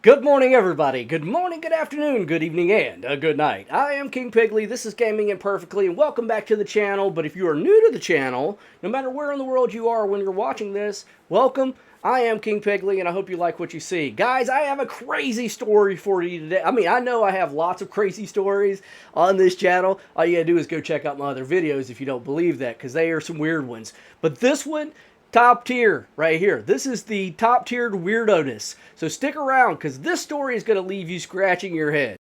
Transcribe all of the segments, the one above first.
Good morning, everybody. Good morning, good afternoon, good evening, and good night. I am King Pigley. This is Gaming Imperfectly, and welcome back to the channel. But if you are new to the channel, no matter where in the world you are when you're watching this, welcome. I am King Pigley, and I hope you like what you see. Guys, I have a crazy story for you today. I know I have lots of crazy stories on this channel. All you gotta do is go check out my other videos if you don't believe that, because they are some weird ones. But this one, top tier right here. This is the top tiered weirdo-ness. So stick around because this story is going to leave you scratching your head.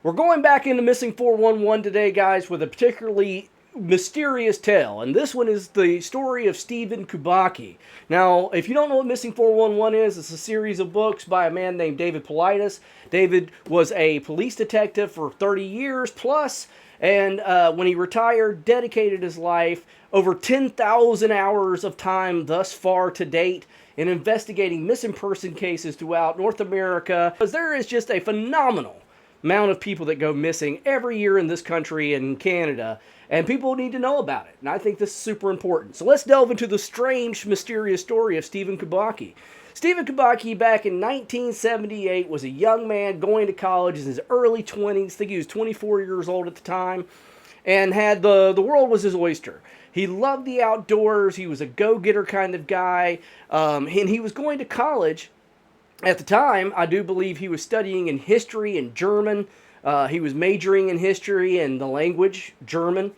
We're going back into Missing 411 today, guys, with a particularly mysterious tale. And this one is the story of Stephen Kubacki. Now, if you don't know what Missing 411 is, it's a series of books by a man named David Paulides. David was a police detective for 30 years plus. And when he retired, dedicated his life, over 10,000 hours of time thus far to date, in investigating missing person cases throughout North America. Because there is just a phenomenal amount of people that go missing every year in this country and Canada. And people need to know about it. And I think this is super important. So let's delve into the strange, mysterious story of Stephen Kubacki. Stephen Kubacki, back in 1978, was a young man going to college in his early 20s. I think he was 24 years old at the time. And had the world was his oyster. He loved the outdoors. He was a go-getter kind of guy. And he was going to college. At the time, I do believe he was studying in history and German. He was majoring in history and the language, German.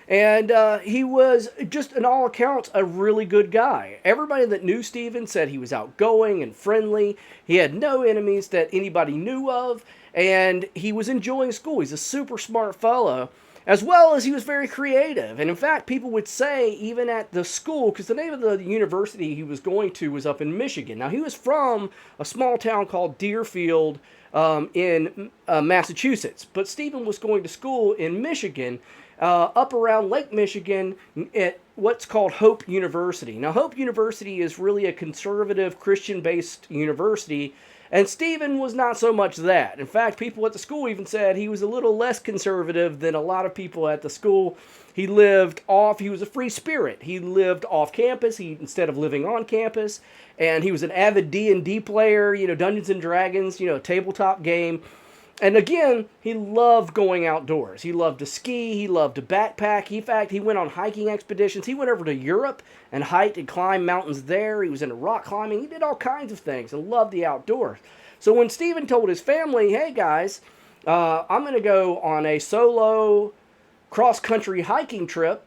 And he was, just in all accounts, a really good guy. Everybody that knew Stephen said he was outgoing and friendly. He had no enemies that anybody knew of. And he was enjoying school. He's a super smart fellow. As well as he was very creative. And in fact, people would say, even at the school, because the name of the university he was going to was up in Michigan. Now, he was from a small town called Deerfield in Massachusetts. But Stephen was going to school in Michigan, up around Lake Michigan, at what's called Hope University. Now, Hope University is really a conservative, Christian-based university. And Stephen was not so much that. In fact, people at the school even said he was a little less conservative than a lot of people at the school. He was a free spirit. He lived off campus instead of living on campus. And he was an avid D&D player, Dungeons and Dragons, tabletop game. And again, he loved going outdoors. He loved to ski. He loved to backpack. In fact, he went on hiking expeditions. He went over to Europe and hiked and climbed mountains there. He was into rock climbing. He did all kinds of things and loved the outdoors. So when Stephen told his family, hey guys, I'm going to go on a solo cross-country hiking trip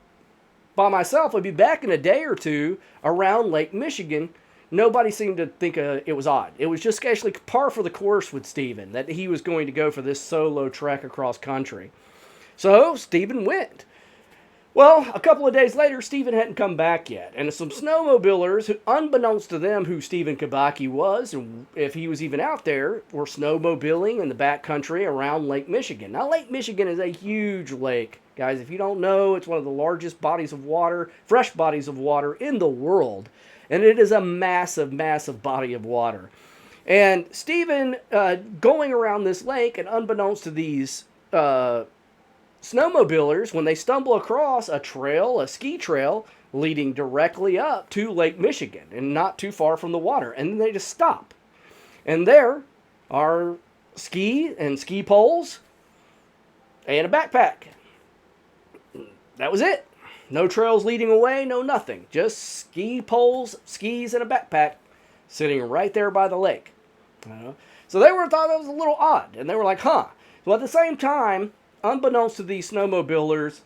by myself. I'll be back in a day or two around Lake Michigan. Nobody seemed to think it was odd. It was just actually par for the course with Stephen that he was going to go for this solo trek across country. So Stephen went. Well, a couple of days later, Stephen hadn't come back yet. And some snowmobilers, who, unbeknownst to them who Stephen Kubacki was, and if he was even out there, were snowmobiling in the backcountry around Lake Michigan. Now, Lake Michigan is a huge lake. Guys, if you don't know, it's one of the largest bodies of water, fresh bodies of water in the world. And it is a massive, massive body of water. And Stephen, going around this lake, and unbeknownst to these snowmobilers, when they stumble across a ski trail, leading directly up to Lake Michigan, and not too far from the water. And then they just stop. And there are ski poles and a backpack. That was it. No trails leading away, no nothing. Just ski poles, skis, and a backpack sitting right there by the lake. So they thought that was a little odd. And they were like, huh. So at the same time, unbeknownst to these snowmobilers,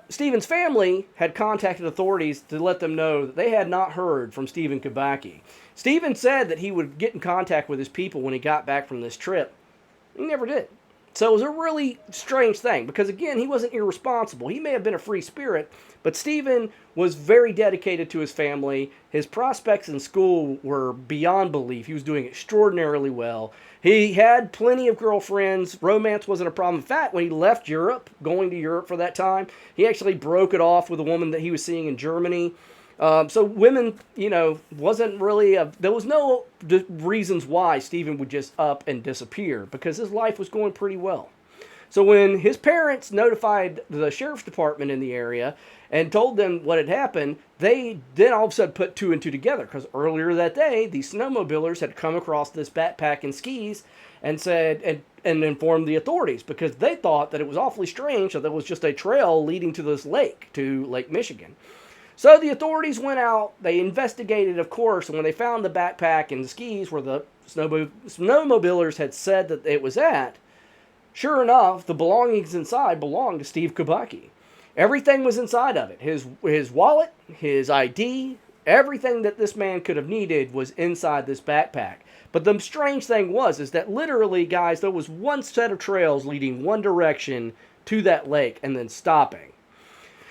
Stephen's family had contacted authorities to let them know that they had not heard from Stephen Kubacki. Stephen said that he would get in contact with his people when he got back from this trip. He never did. So it was a really strange thing because, again, he wasn't irresponsible. He may have been a free spirit, but Stephen was very dedicated to his family. His prospects in school were beyond belief. He was doing extraordinarily well. He had plenty of girlfriends. Romance wasn't a problem. In fact, when he left Europe, going to Europe for that time, he actually broke it off with a woman that he was seeing in Germany. So women, wasn't really there was no reasons why Stephen would just up and disappear because his life was going pretty well. So when his parents notified the sheriff's department in the area and told them what had happened, they then all of a sudden put two and two together, because earlier that day, these snowmobilers had come across this backpack and skis and said and informed the authorities, because they thought that it was awfully strange that there was just a trail leading to this lake, to Lake Michigan. So the authorities went out, they investigated, of course, and when they found the backpack and the skis where the snowmobilers had said that it was at, sure enough, the belongings inside belonged to Steve Kubacki. Everything was inside of it. His wallet, his ID, everything that this man could have needed was inside this backpack. But the strange thing is that literally, guys, there was one set of trails leading one direction to that lake and then stopping.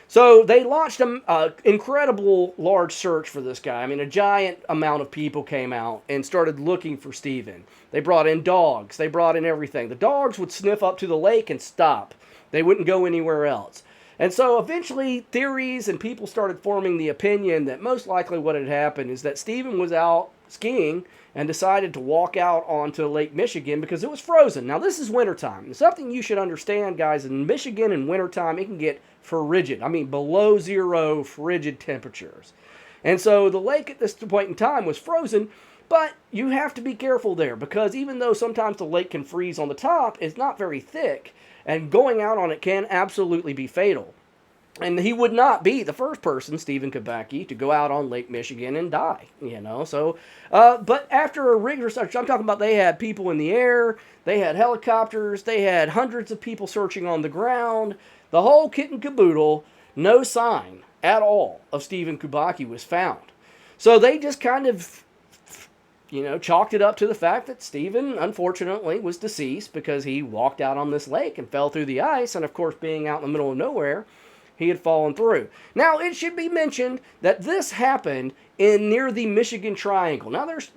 So they launched an incredible large search for this guy. I mean, a giant amount of people came out and started looking for Stephen. They brought in dogs. They brought in everything. The dogs would sniff up to the lake and stop. They wouldn't go anywhere else. And so eventually theories and people started forming the opinion that most likely what had happened is that Stephen was out skiing and decided to walk out onto Lake Michigan because it was frozen. Now, this is wintertime. And something you should understand, guys, in Michigan in wintertime, it can get frigid. I mean, below zero frigid temperatures. And so the lake at this point in time was frozen, but you have to be careful there, because even though sometimes the lake can freeze on the top, it's not very thick, and going out on it can absolutely be fatal. And he would not be the first person, Stephen Kubacki, to go out on Lake Michigan and die, So, but after a rigorous search, I'm talking about they had people in the air, they had helicopters, they had hundreds of people searching on the ground, the whole kit and caboodle, no sign at all of Stephen Kubacki was found. So they just kind of, chalked it up to the fact that Stephen, unfortunately, was deceased because he walked out on this lake and fell through the ice, and of course, being out in the middle of nowhere, he had fallen through. Now, it should be mentioned that this happened near the Michigan Triangle. Now, there's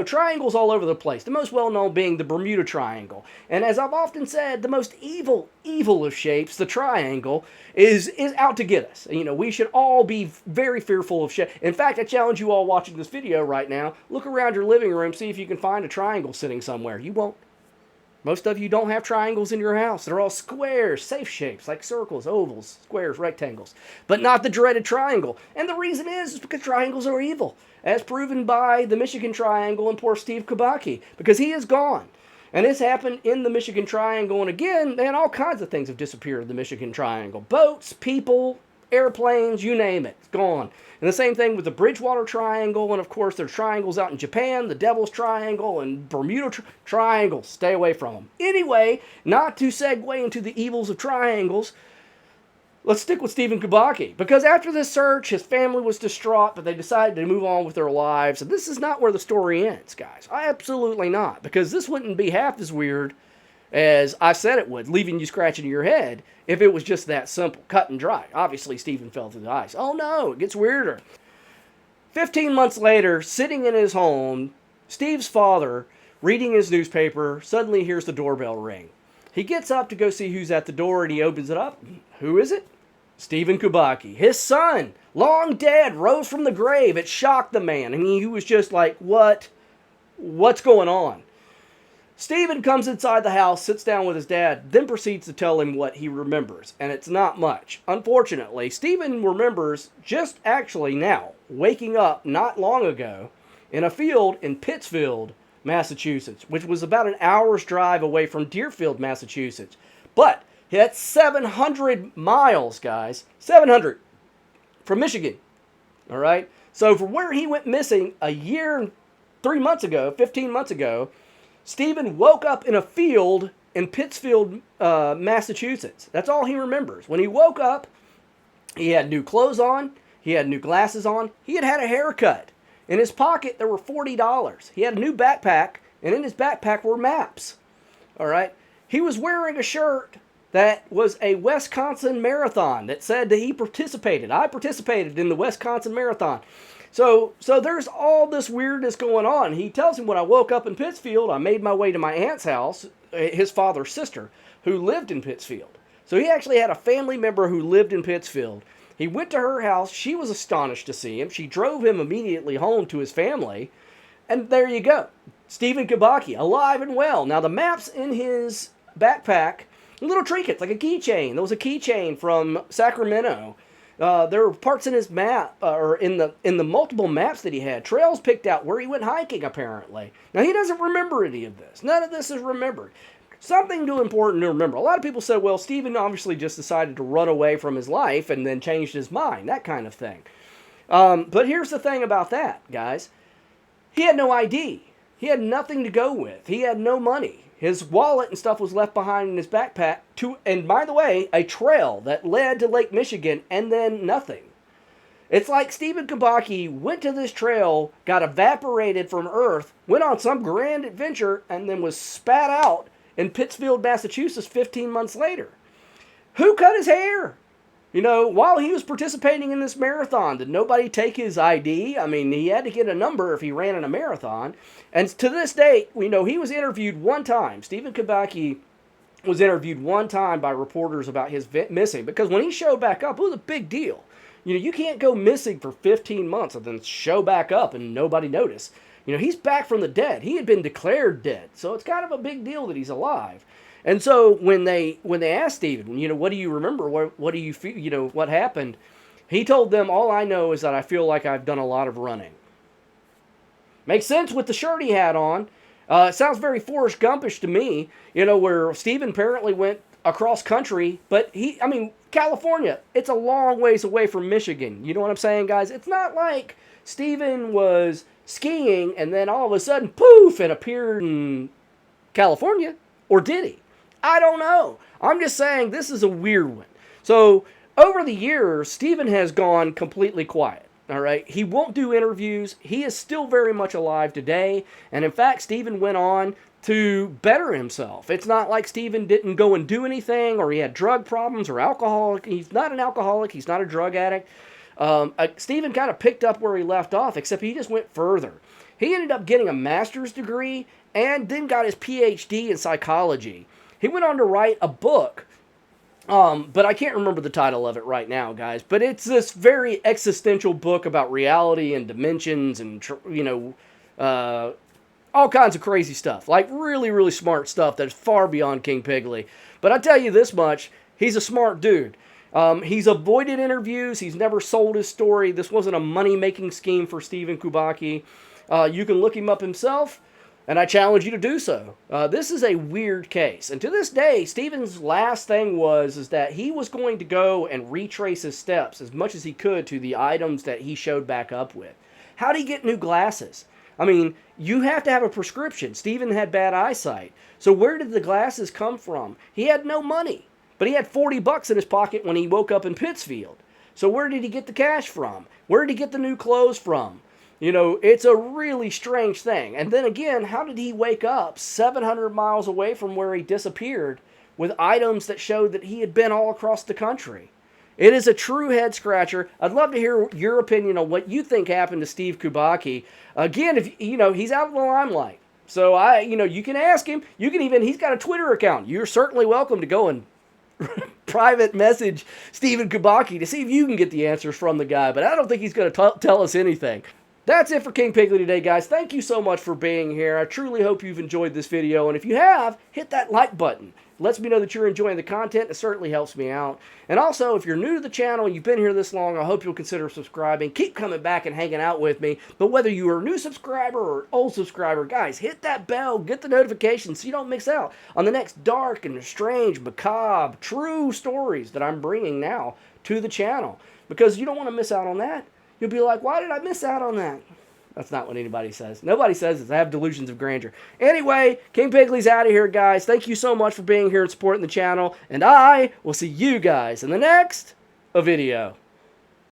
triangles all over the place. The most well-known being the Bermuda Triangle. And as I've often said, the most evil of shapes, the triangle, is out to get us. We should all be very fearful of shit. In fact, I challenge you all watching this video right now, look around your living room, see if you can find a triangle sitting somewhere. You won't. Most of you don't have triangles in your house. They're all squares, safe shapes, like circles, ovals, squares, rectangles. But not the dreaded triangle. And the reason is because triangles are evil, as proven by the Michigan Triangle and poor Steve Kubacki, because he is gone. And this happened in the Michigan Triangle, and again, man, all kinds of things have disappeared in the Michigan Triangle. Boats, people, airplanes, you name it, it's gone. And the same thing with the Bridgewater Triangle, and of course there's triangles out in Japan, the Devil's Triangle, and Bermuda Triangle. Stay away from them. Anyway, not to segue into the evils of triangles, let's stick with Stephen Kubacki. Because after this search, his family was distraught, but they decided to move on with their lives. And this is not where the story ends, guys. Absolutely not. Because this wouldn't be half as weird as I said it would, leaving you scratching your head, if it was just that simple, cut and dry. Obviously, Stephen fell through the ice. Oh no, it gets weirder. 15 months later, sitting in his home, Steve's father, reading his newspaper, suddenly hears the doorbell ring. He gets up to go see who's at the door, and he opens it up. Who is it? Stephen Kubacki. His son, long dead, rose from the grave. It shocked the man, and he was just like, what? What's going on? Stephen comes inside the house, sits down with his dad, then proceeds to tell him what he remembers, and it's not much. Unfortunately, Stephen remembers just actually now, waking up not long ago in a field in Pittsfield, Massachusetts, which was about an hour's drive away from Deerfield, Massachusetts. But that's 700 miles, guys. 700 from Michigan. All right? So from where he went missing a year and 3 months ago, 15 months ago, Stephen woke up in a field in Pittsfield, Massachusetts. That's all he remembers. When he woke up, he had new clothes on. He had new glasses on. He had had a haircut. In his pocket, there were $40. He had a new backpack, and in his backpack were maps. All right? He was wearing a shirt that was a Wisconsin marathon that said that he participated. I participated in the Wisconsin marathon. So there's all this weirdness going on. He tells him, when I woke up in Pittsfield, I made my way to my aunt's house, his father's sister, who lived in Pittsfield. So he actually had a family member who lived in Pittsfield. He went to her house. She was astonished to see him. She drove him immediately home to his family. And there you go. Stephen Kubacki, alive and well. Now, the maps in his backpack Little trinkets, like a keychain. There was a keychain from Sacramento. There were parts in his map, or in the multiple maps that he had, trails picked out where he went hiking, apparently. Now, he doesn't remember any of this. None of this is remembered. Something too important to remember. A lot of people said, well, Stephen obviously just decided to run away from his life and then changed his mind, that kind of thing. But here's the thing about that, guys. He had no ID. He had nothing to go with. He had no money. His wallet and stuff was left behind in his backpack. And by the way, a trail that led to Lake Michigan and then nothing. It's like Stephen Kubacki went to this trail, got evaporated from Earth, went on some grand adventure, and then was spat out in Pittsfield, Massachusetts 15 months later. Who cut his hair? You know, while he was participating in this marathon, did nobody take his ID? I mean, he had to get a number if he ran in a marathon. And to this day, we know he was interviewed one time. Stephen Kubacki was interviewed one time by reporters about his missing. Because when he showed back up, it was a big deal. You know, you can't go missing for 15 months and then show back up and nobody notice. You know, he's back from the dead. He had been declared dead. So it's kind of a big deal that he's alive. And so when they asked Stephen, you know, what do you remember? What do you feel? You know, what happened? He told them, all I know is that I feel like I've done a lot of running. Makes sense with the shirt he had on. It sounds very Forrest Gumpish to me, you know, where Stephen apparently went across country. But California, it's a long ways away from Michigan. You know what I'm saying, guys? It's not like Stephen was skiing and then all of a sudden, poof, and appeared in California. Or did he? I don't know. I'm just saying this is a weird one. So over the years, Stephen has gone completely quiet. All right. He won't do interviews. He is still very much alive today. And in fact, Stephen went on to better himself. It's not like Stephen didn't go and do anything or he had drug problems or alcohol. He's not an alcoholic. He's not a drug addict. Stephen kind of picked up where he left off, except he just went further. He ended up getting a master's degree and then got his PhD in psychology. He went on to write a book, but I can't remember the title of it right now, guys. But it's this very existential book about reality and dimensions and, you know, all kinds of crazy stuff. Like really, really smart stuff that's far beyond King Pigley. But I tell you this much, he's a smart dude. He's avoided interviews. He's never sold his story. This wasn't a money-making scheme for Stephen Kubacki. You can look him up himself. And I challenge you to do so. This is a weird case. And to this day, Stephen's last thing is that he was going to go and retrace his steps as much as he could to the items that he showed back up with. How did he get new glasses? I mean, you have to have a prescription. Stephen had bad eyesight. So where did the glasses come from? He had no money. But he had $40 in his pocket when he woke up in Pittsfield. So where did he get the cash from? Where did he get the new clothes from? You know, it's a really strange thing. And then again, how did he wake up 700 miles away from where he disappeared with items that showed that he had been all across the country? It is a true head scratcher. I'd love to hear your opinion on what you think happened to Steve Kubacki. Again, if you know, he's out of the limelight. So you can ask him. You can even, he's got a Twitter account. You're certainly welcome to go and private message Stephen Kubacki to see if you can get the answers from the guy. But I don't think he's going to tell us anything. That's it for King Pigley today, guys. Thank you so much for being here. I truly hope you've enjoyed this video. And if you have, hit that like button. It lets me know that you're enjoying the content. It certainly helps me out. And also, if you're new to the channel and you've been here this long, I hope you'll consider subscribing. Keep coming back and hanging out with me. But whether you are a new subscriber or old subscriber, guys, hit that bell. Get the notifications so you don't miss out on the next dark and strange, macabre, true stories that I'm bringing now to the channel. Because you don't want to miss out on that. You'll be like, why did I miss out on that? That's not what anybody says. Nobody says this. I have delusions of grandeur. Anyway, King Pigley's out of here, guys. Thank you so much for being here and supporting the channel. And I will see you guys in the next video.